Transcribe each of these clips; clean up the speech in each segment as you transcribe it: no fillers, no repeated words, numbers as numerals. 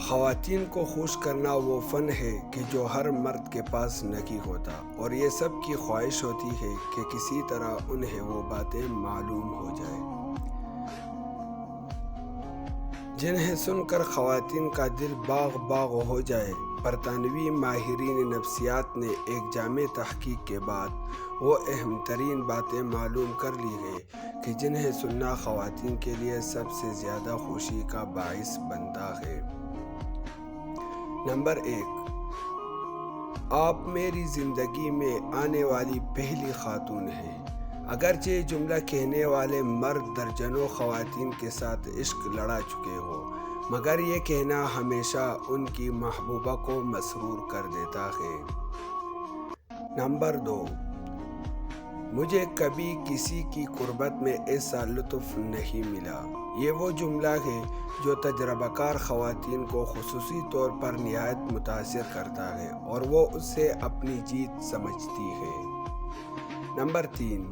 خواتین کو خوش کرنا وہ فن ہے کہ جو ہر مرد کے پاس نہیں ہوتا، اور یہ سب کی خواہش ہوتی ہے کہ کسی طرح انہیں وہ باتیں معلوم ہو جائیں، جنہیں سن کر خواتین کا دل باغ باغ ہو جائے۔ برطانوی ماہرین نفسیات نے ایک جامع تحقیق کے بعد وہ اہم ترین باتیں معلوم کر لی ہیں کہ جنہیں سننا خواتین کے لیے سب سے زیادہ خوشی کا باعث بنتا ہے۔ نمبر 1، آپ میری زندگی میں آنے والی پہلی خاتون ہیں۔ اگرچہ یہ جملہ کہنے والے مرد درجنوں خواتین کے ساتھ عشق لڑا چکے ہو، مگر یہ کہنا ہمیشہ ان کی محبوبہ کو مسرور کر دیتا ہے۔ نمبر 2، مجھے کبھی کسی کی قربت میں ایسا لطف نہیں ملا۔ یہ وہ جملہ ہے جو تجربہ کار خواتین کو خصوصی طور پر نہایت متاثر کرتا ہے اور وہ اسے اپنی جیت سمجھتی ہے۔ نمبر 3،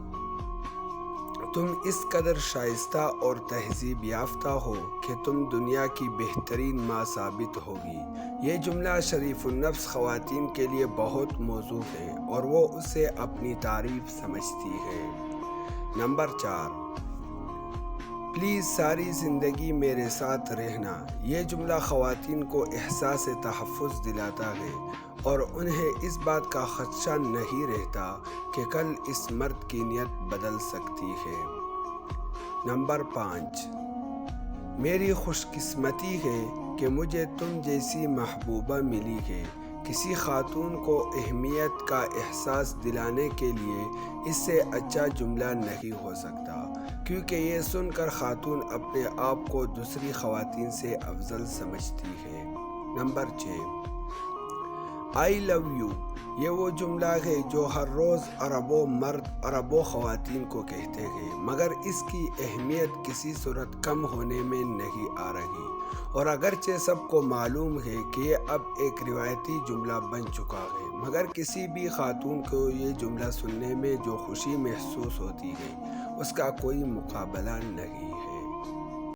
تم اس قدر شائستہ اور تہذیب یافتہ ہو کہ تم دنیا کی بہترین ماں ثابت ہوگی۔ یہ جملہ شریف النفس خواتین کے لیے بہت موزوں ہے اور وہ اسے اپنی تعریف سمجھتی ہے۔ نمبر 4، پلیز ساری زندگی میرے ساتھ رہنا۔ یہ جملہ خواتین کو احساس تحفظ دلاتا ہے اور انہیں اس بات کا خدشہ نہیں رہتا کہ کل اس مرد کی نیت بدل سکتی ہے۔ نمبر 5، میری خوش قسمتی ہے کہ مجھے تم جیسی محبوبہ ملی ہے۔ کسی خاتون کو اہمیت کا احساس دلانے کے لیے اس سے اچھا جملہ نہیں ہو سکتا، کیونکہ یہ سن کر خاتون اپنے آپ کو دوسری خواتین سے افضل سمجھتی ہے۔ Number 6، I love you. یہ وہ جملہ ہے جو ہر روز اربوں مرد اربوں خواتین کو کہتے ہیں، مگر اس کی اہمیت کسی صورت کم ہونے میں نہیں آ رہی، اور اگرچہ سب کو معلوم ہے کہ یہ اب ایک روایتی جملہ بن چکا ہے، مگر کسی بھی خاتون کو یہ جملہ سننے میں جو خوشی محسوس ہوتی ہے اس کا کوئی مقابلہ نہیں۔